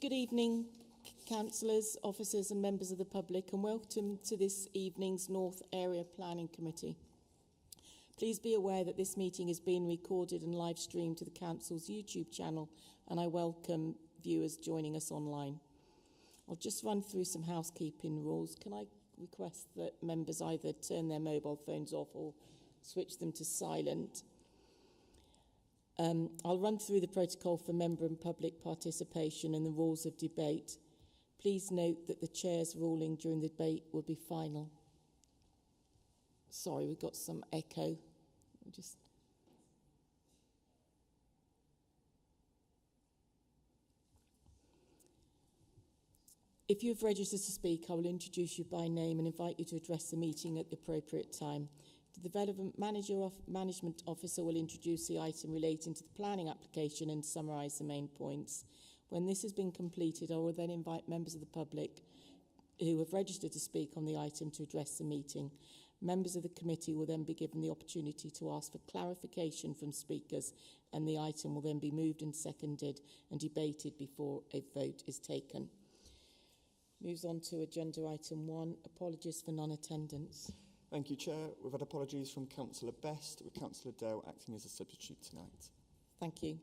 Good evening, councillors, officers and members of the public, and welcome to this evening's North Area Planning Committee. Please be aware that this meeting is being recorded and live streamed to the Council's YouTube channel, and I welcome viewers joining us online. I'll just run through some housekeeping rules. Can I request that members either turn their mobile phones off or switch them to silent? I'll run through the protocol for member and public participation and the rules of debate. Please note that the Chair's ruling during the debate will be final. Sorry, we've got some echo. If you have registered to speak, I will introduce you by name and invite you to address the meeting at the appropriate time. The Development Management Officer will introduce the item relating to the planning application and summarise the main points. When this has been completed, I will then invite members of the public who have registered to speak on the item to address the meeting. Members of the committee will then be given the opportunity to ask for clarification from speakers, and the item will then be moved and seconded and debated before a vote is taken. Moves on to agenda item 1, apologies for non-attendance. Thank you, Chair. We've had apologies from Councillor Best, with Councillor Dale acting as a substitute tonight. Thank you.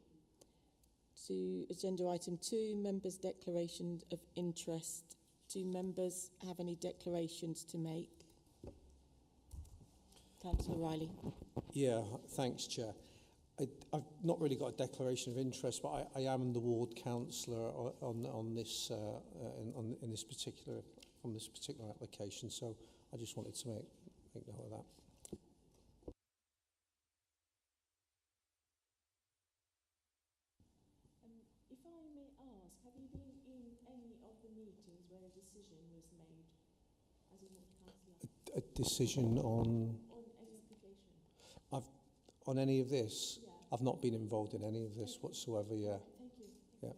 To agenda item 2, members' declaration of interest. Do members have any declarations to make? Councillor Riley. Yeah, thanks, Chair. I've not really got a declaration of interest, but I am the ward councillor on this particular application. So I just wanted to make note of that. If I may ask, have you been in any of the meetings where a decision was made as a ward councillor? A decision on any application? On any of this? Yeah. I've not been involved in any of this whatsoever, yeah. Thank you. Yeah.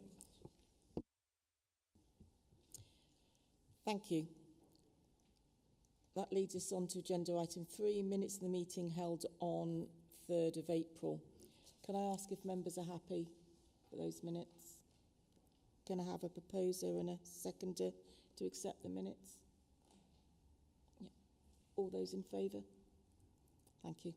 Thank you. That leads us on to agenda item 3, minutes of the meeting held on 3rd of April. Can I ask if members are happy with those minutes? Can I have a proposer and a seconder to accept the minutes? Yeah. All those in favour? Thank you.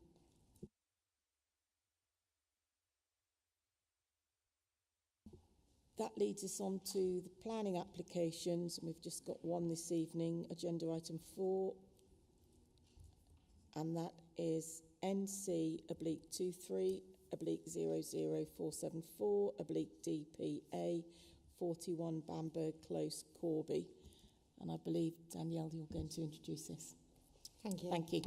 That leads us on to the planning applications, and we've just got one this evening, agenda item 4, and that is NC/23/00474/DPA 41 Bamberg Close, Corby. And I believe, Danielle, you're going to introduce this. Thank you. Thank you.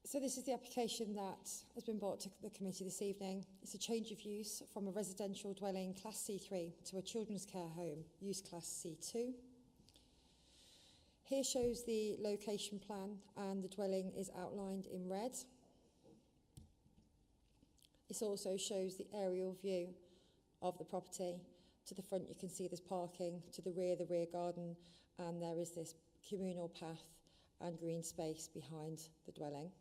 So this is the application that has been brought to the committee this evening. It's a change of use from a residential dwelling class C3 to a children's care home, use class C2. Here shows the location plan, and the dwelling is outlined in red. This also shows the aerial view of the property. To the front you can see there's parking, to the rear garden, and there is this communal path and green space behind the dwelling.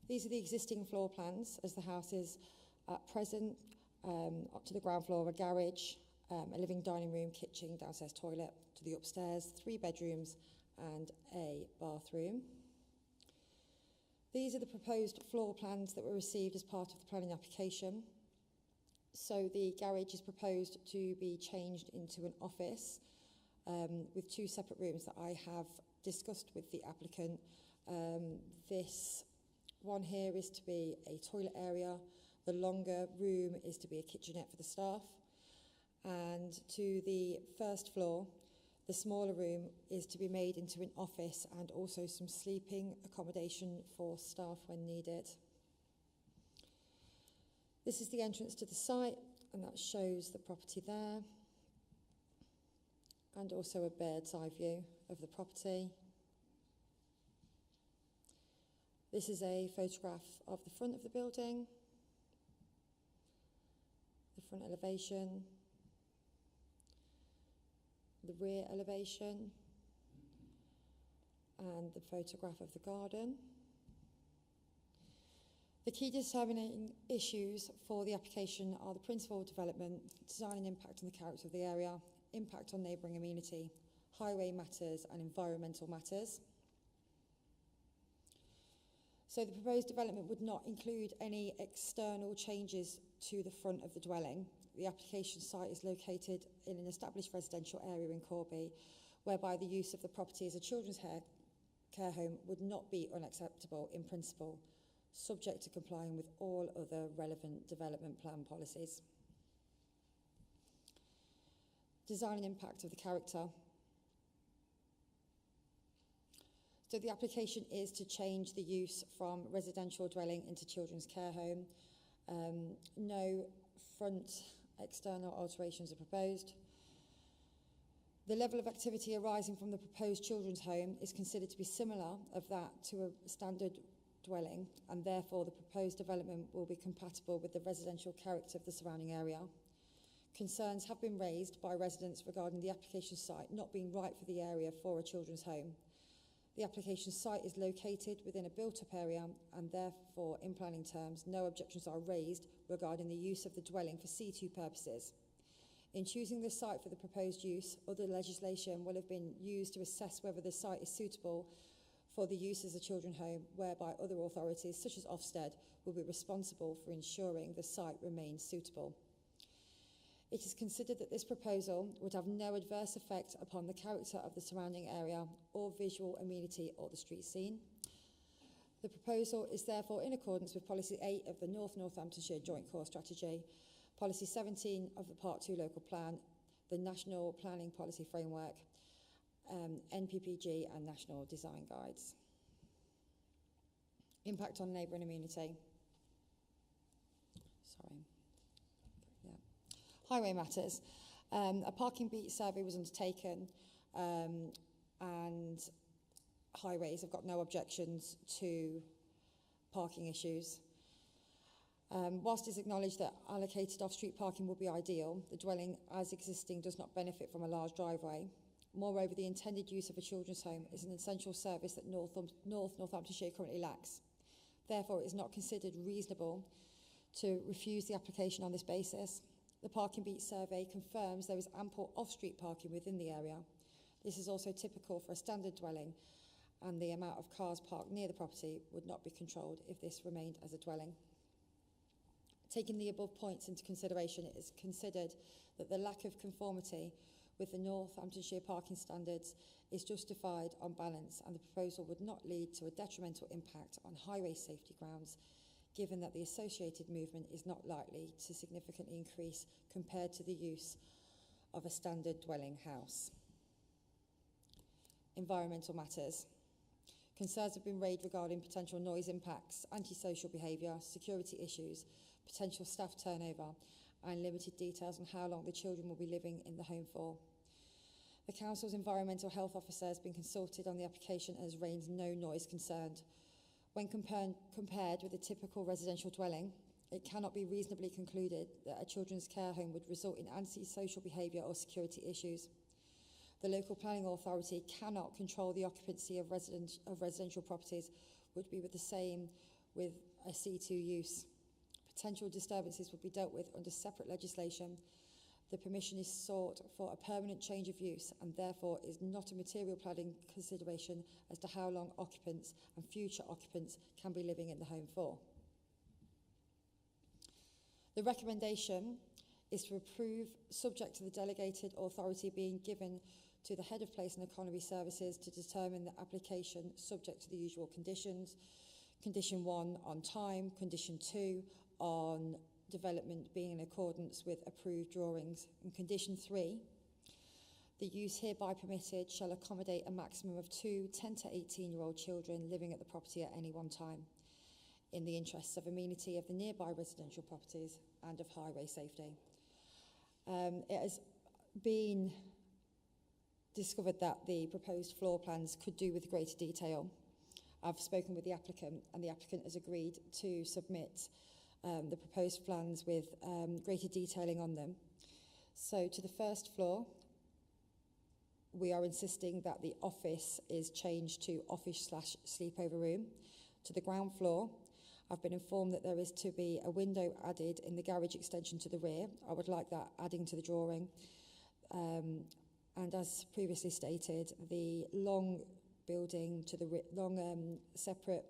These are the existing floor plans as the house is at present. Up to the ground floor, a garage, a living dining room, kitchen, downstairs toilet, to the upstairs, 3 bedrooms and a bathroom. These are the proposed floor plans that were received as part of the planning application. So the garage is proposed to be changed into an office with 2 separate rooms that I have discussed with the applicant. This one here is to be a toilet area. The longer room is to be a kitchenette for the staff. And to the first floor, the smaller room is to be made into an office and also some sleeping accommodation for staff when needed. This is the entrance to the site, and that shows the property there. And also a bird's eye view of the property. This is a photograph of the front of the building, the front elevation, the rear elevation, and the photograph of the garden. The key determining issues for the application are the principle of development, design and impact on the character of the area, impact on neighbouring amenity, highway matters and environmental matters. So the proposed development would not include any external changes to the front of the dwelling. The application site is located in an established residential area in Corby, whereby the use of the property as a children's care home would not be unacceptable in principle, subject to complying with all other relevant development plan policies. Design and impact of the character. So the application is to change the use from residential dwelling into children's care home. No front external alterations are proposed. The level of activity arising from the proposed children's home is considered to be similar of that to a standard dwelling, and therefore the proposed development will be compatible with the residential character of the surrounding area. Concerns have been raised by residents regarding the application site not being right for the area for a children's home. The application site is located within a built-up area, and therefore, in planning terms, no objections are raised regarding the use of the dwelling for C2 purposes. In choosing the site for the proposed use, other legislation will have been used to assess whether the site is suitable for the use as a children's home, whereby other authorities, such as Ofsted, will be responsible for ensuring the site remains suitable. It is considered that this proposal would have no adverse effect upon the character of the surrounding area or visual amenity or the street scene. The proposal is therefore in accordance with Policy 8 of the North Northamptonshire Joint Core Strategy, Policy 17 of the Part 2 Local Plan, the National Planning Policy Framework, NPPG and National Design Guides. Impact on neighbouring amenity. Highway matters. A parking beat survey was undertaken and highways have got no objections to parking issues. Whilst it's acknowledged that allocated off-street parking would be ideal, the dwelling as existing does not benefit from a large driveway. Moreover, the intended use of a children's home is an essential service that North Northamptonshire currently lacks. Therefore, it is not considered reasonable to refuse the application on this basis. The parking beat survey confirms there is ample off-street parking within the area. This is also typical for a standard dwelling, and the amount of cars parked near the property would not be controlled if this remained as a dwelling. Taking the above points into consideration, it is considered that the lack of conformity with the Northamptonshire parking standards is justified on balance, and the proposal would not lead to a detrimental impact on highway safety grounds, given that the associated movement is not likely to significantly increase compared to the use of a standard dwelling house. Environmental matters. Concerns have been raised regarding potential noise impacts, antisocial behaviour, security issues, potential staff turnover, and limited details on how long the children will be living in the home for. The Council's Environmental Health Officer has been consulted on the application and has raised no noise concerned. When compared with a typical residential dwelling, it cannot be reasonably concluded that a children's care home would result in antisocial behaviour or security issues. The local planning authority cannot control the occupancy of residential properties, would be with the same with a C2 use. Potential disturbances would be dealt with under separate legislation. The permission is sought for a permanent change of use and therefore is not a material planning consideration as to how long occupants and future occupants can be living in the home for. The recommendation is to approve, subject to the delegated authority being given to the Head of Place and Economy Services to determine the application subject to the usual conditions. Condition 1 on time, Condition 2 on development being in accordance with approved drawings. And Condition 3, the use hereby permitted shall accommodate a maximum of 2 10 to 18-year-old children living at the property at any one time, in the interests of amenity of the nearby residential properties and of highway safety. It has been discovered that the proposed floor plans could do with greater detail. I've spoken with the applicant, and the applicant has agreed to submit the proposed plans with greater detailing on them. So to the first floor, we are insisting that the office is changed to office/sleepover room. To the ground floor, I've been informed that there is to be a window added in the garage extension to the rear. I would like that adding to the drawing. And as previously stated, the long building to the separate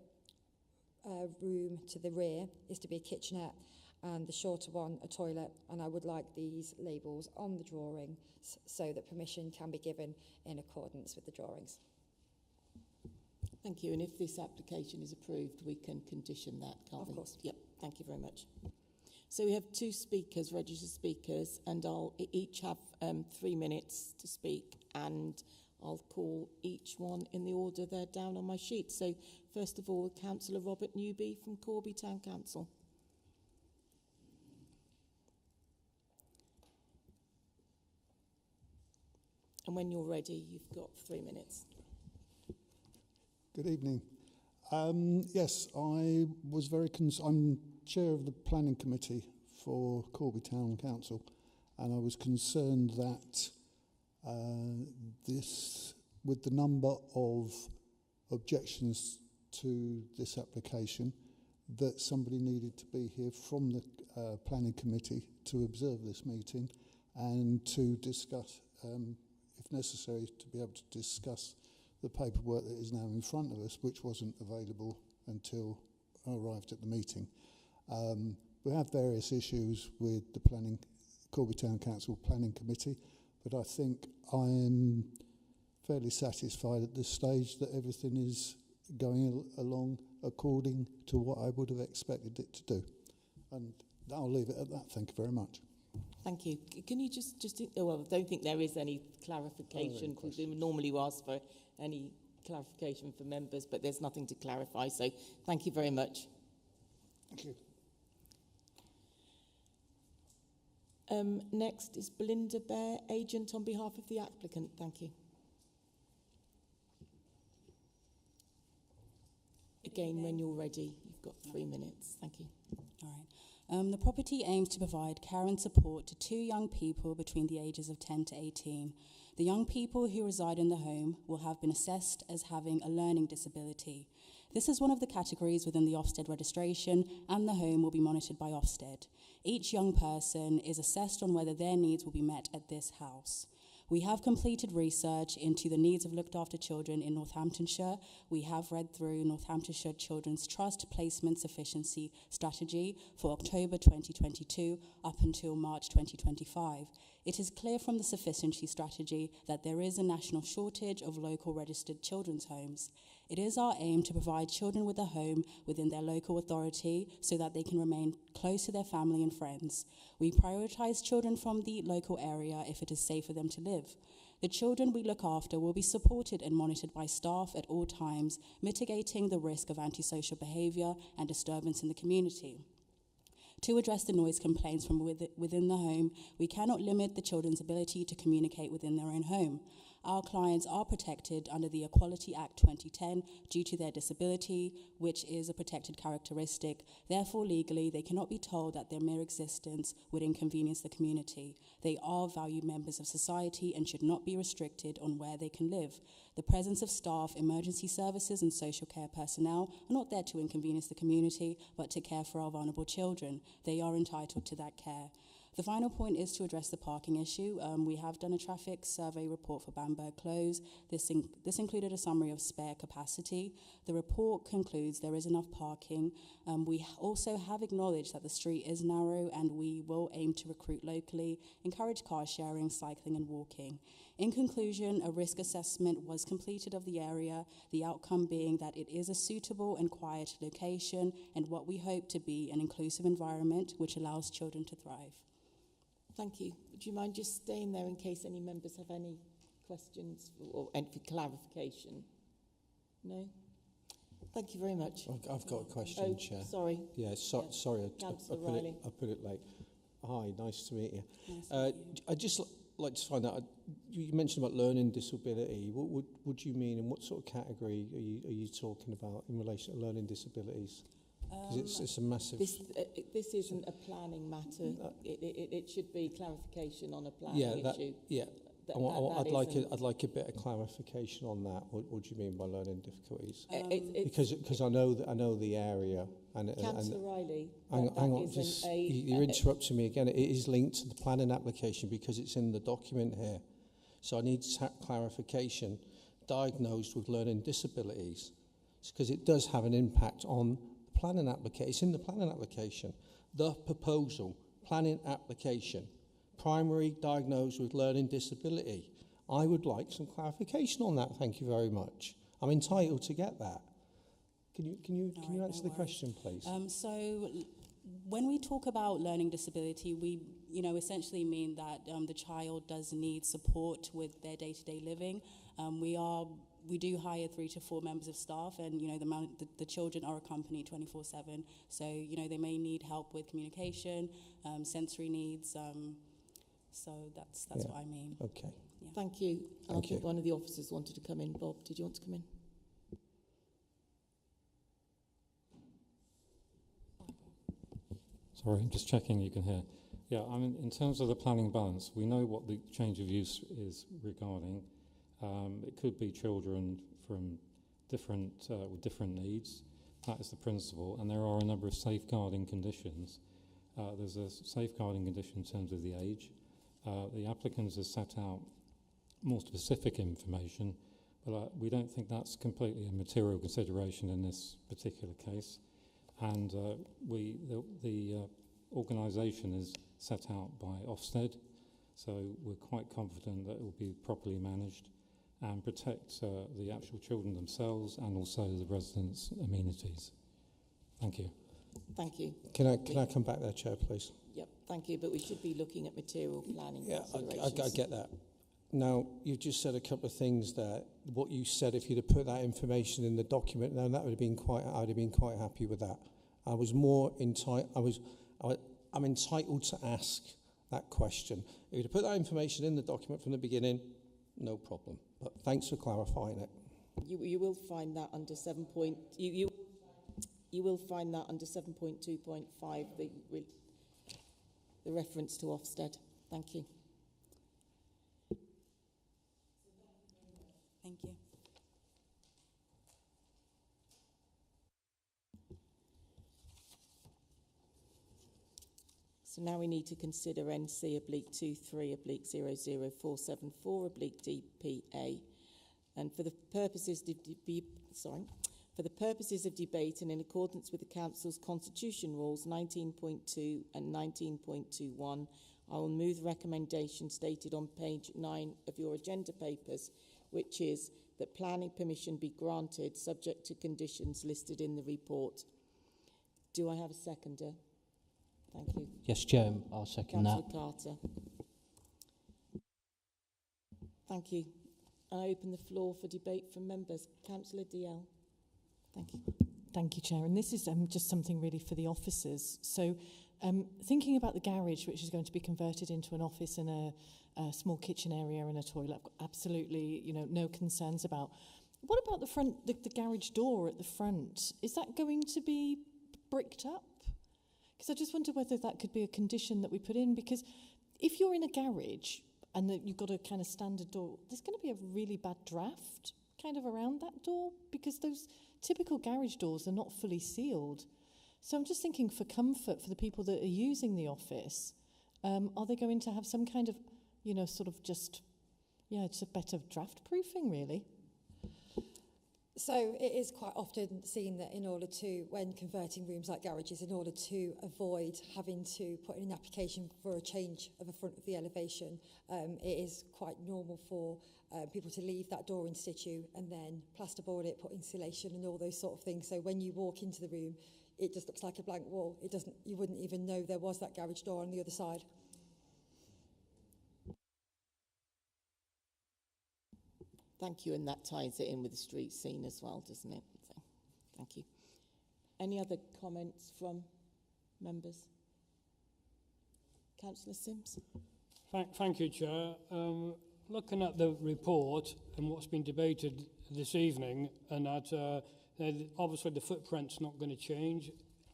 room to the rear is to be a kitchenette, and the shorter one a toilet. And I would like these labels on the drawing so that permission can be given in accordance with the drawings. Thank you. And if this application is approved, we can condition that, can't we? Of course. Yep. Thank you very much. So we have 2 speakers, registered speakers, and I'll each have 3 minutes to speak, and I'll call each one in the order they're down on my sheet. So first of all, Councillor Robert Newby from Corby Town Council. And when you're ready, you've got 3 minutes. Good evening. Yes, I was very I'm chair of the planning committee for Corby Town Council, and I was concerned that with the number of objections to this application, that somebody needed to be here from the planning committee to observe this meeting and to discuss, if necessary, to be able to discuss the paperwork that is now in front of us, which wasn't available until I arrived at the meeting. We have various issues with the Corby Town Council Planning Committee, but I think I am fairly satisfied at this stage that everything is going along according to what I would have expected it to do. And I'll leave it at that. Thank you very much. Thank you. Can you just well, I don't think there is any clarification, because we normally ask for any clarification for members, but there's nothing to clarify, so thank you very much. Thank you. Next is Belinda Bear, agent on behalf of the applicant. Thank you. Again, when you're ready, you've got 3 minutes. Thank you. All right. The property aims to provide care and support to 2 young people between the ages of 10 to 18. The young people who reside in the home will have been assessed as having a learning disability. This is one of the categories within the Ofsted registration, and the home will be monitored by Ofsted. Each young person is assessed on whether their needs will be met at this house. We have completed research into the needs of looked after children in Northamptonshire. We have read through Northamptonshire Children's Trust Placement Sufficiency Strategy for October 2022 up until March 2025. It is clear from the sufficiency strategy that there is a national shortage of local registered children's homes. It is our aim to provide children with a home within their local authority so that they can remain close to their family and friends. We prioritise children from the local area if it is safe for them to live. The children we look after will be supported and monitored by staff at all times, mitigating the risk of antisocial behaviour and disturbance in the community. To address the noise complaints from within the home, we cannot limit the children's ability to communicate within their own home. Our clients are protected under the Equality Act 2010 due to their disability, which is a protected characteristic. Therefore, legally, they cannot be told that their mere existence would inconvenience the community. They are valued members of society and should not be restricted on where they can live. The presence of staff, emergency services and social care personnel are not there to inconvenience the community, but to care for our vulnerable children. They are entitled to that care. The final point is to address the parking issue. We have done a traffic survey report for Bamberg Close. This included a summary of spare capacity. The report concludes there is enough parking. We also have acknowledged that the street is narrow, and we will aim to recruit locally, encourage car sharing, cycling and walking. In conclusion, a risk assessment was completed of the area, the outcome being that it is a suitable and quiet location and what we hope to be an inclusive environment which allows children to thrive. Thank you. Would you mind just staying there in case any members have any questions or any clarification? No? Thank you very much. I've got a question, Chair. Sorry. Yeah, sorry, I put it late. Hi, nice to meet you. Nice to meet you. I'd just like to find out, you mentioned about learning disability. What would you mean, and what sort of category are you talking about in relation to learning disabilities? Because it's a massive... This isn't a planning matter. It should be clarification on a planning issue. Yeah, I'd like a bit of clarification on that. What do you mean by learning difficulties? Because I know the area. Councillor Riley. Hang on, you're interrupting me again. It is linked to the planning application because it's in the document here. So I need clarification. Diagnosed with learning disabilities, because it does have an impact on the planning application. It's in the planning application. The proposal, planning application, primary diagnosed with learning disability. I would like some clarification on that. Thank you very much. I'm entitled to get that. Can you answer the question, please? So when we talk about learning disability, we essentially mean that the child does need support with their day-to-day living. We do hire 3 to 4 members of staff, and the children are accompanied 24/7. So they may need help with communication, sensory needs. So that's what I mean. Okay. Yeah. Thank you. I think one of the officers wanted to come in. Bob, did you want to come in? Sorry, I'm just checking you can hear. Yeah, I mean, in terms of the planning balance, we know what the change of use is regarding. It could be children from with different needs. That is the principle, and there are a number of safeguarding conditions. There's a safeguarding condition in terms of the age. The applicants have set out more specific information, but we don't think that's completely a material consideration in this particular case. And the organisation is set out by Ofsted, so we're quite confident that it will be properly managed and protect the actual children themselves and also the residents' amenities. Thank you. Thank you. Can I come back there, Chair, please? Yep, thank you. But we should be looking at material planning considerations. I get that. Now, you've just said a couple of things there. What you said, if you'd have put that information in the document, then that would have been I would have been quite happy with that. I was more I'm entitled to ask that question. If you'd have put that information in the document from the beginning, no problem. But thanks for clarifying it. You will find that under 7. You will find that under 7.2.5 the reference to Ofsted. Thank you. Thank you. So now we need to consider NC/23/00474/DPA, and for the purposes of debate and in accordance with the Council's Constitution Rules 19.2 and 19.21, I will move the recommendation stated on page 9 of your agenda papers, which is that planning permission be granted subject to conditions listed in the report. Do I have a seconder? Thank you. Yes, Chair, I'll second that. Councillor Carter. Thank you. I open the floor for debate from members. Councillor DL. Thank you. Thank you, Chair. And this is just something really for the officers. So thinking about the garage, which is going to be converted into an office and a small kitchen area and a toilet, I've got absolutely, no concerns about. What about the front, the garage door at the front? Is that going to be bricked up? Because I just wonder whether that could be a condition that we put in, because if you're in a garage and that you've got a kind of standard door, there's going to be a really bad draft kind of around that door, because those typical garage doors are not fully sealed. So I'm just thinking, for comfort for the people that are using the office, are they going to have some kind of, sort of just a better draft proofing, really? So it is quite often seen that in order to, when converting rooms like garages, in order to avoid having to put in an application for a change of the front of the elevation, it is quite normal for people to leave that door in situ and then plasterboard it, put insulation and all those sort of things. So when you walk into the room, it just looks like a blank wall. You wouldn't even know there was that garage door on the other side. Thank you, and that ties it in with the street scene as well, doesn't it? So, thank you. Any other comments from members? Councillor Sims. Thank you, Chair. Looking at the report and what's been debated this evening, and that obviously the footprint's not going to change.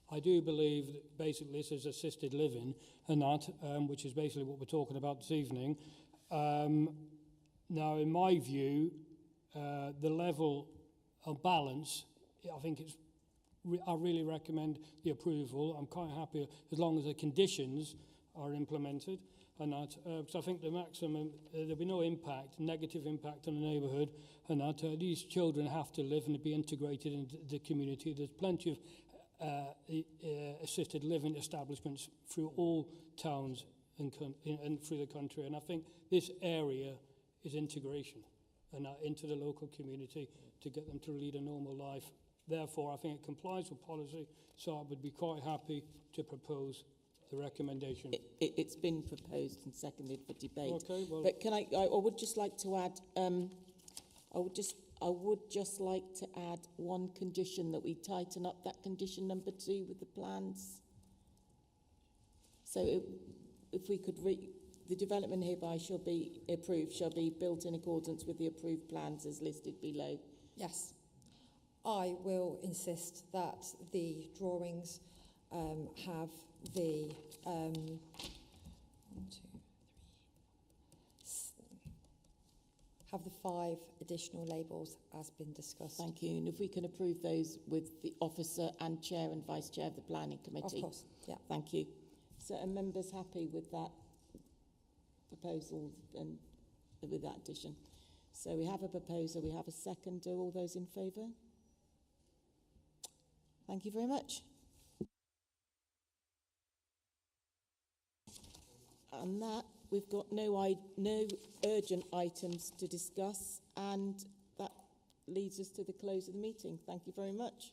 I do believe that basically this is assisted living, and that, which is basically what we're talking about this evening. Now, in my view, the level of balance, I think it's. I really recommend the approval. I'm quite happy as long as the conditions are implemented, and that because I think the maximum there'll be no impact, negative impact on the neighbourhood, and that these children have to live and be integrated into the community. There's plenty of assisted living establishments through all towns and through the country, and I think this area is integration and into the local community to get them to lead a normal life. Therefore, I think it complies with policy, so I would be quite happy to propose the recommendation. It's been proposed and seconded for debate. Okay, well, but can I would just like to add, I would just like to add one condition, that we tighten up that condition number 2 with the plans. So if we could the development hereby shall be built in accordance with the approved plans as listed below. Yes. I will insist that the drawings have the have the 5 additional labels as been discussed. Thank you. And if we can approve those with the officer and chair and vice chair of the planning committee. Of course, yeah. Thank you. So are members happy with that proposal and with that addition? So we have a proposal, we have a second. Are all those in favour? Thank you very much. And that, we've got no urgent items to discuss, and that leads us to the close of the meeting. Thank you very much.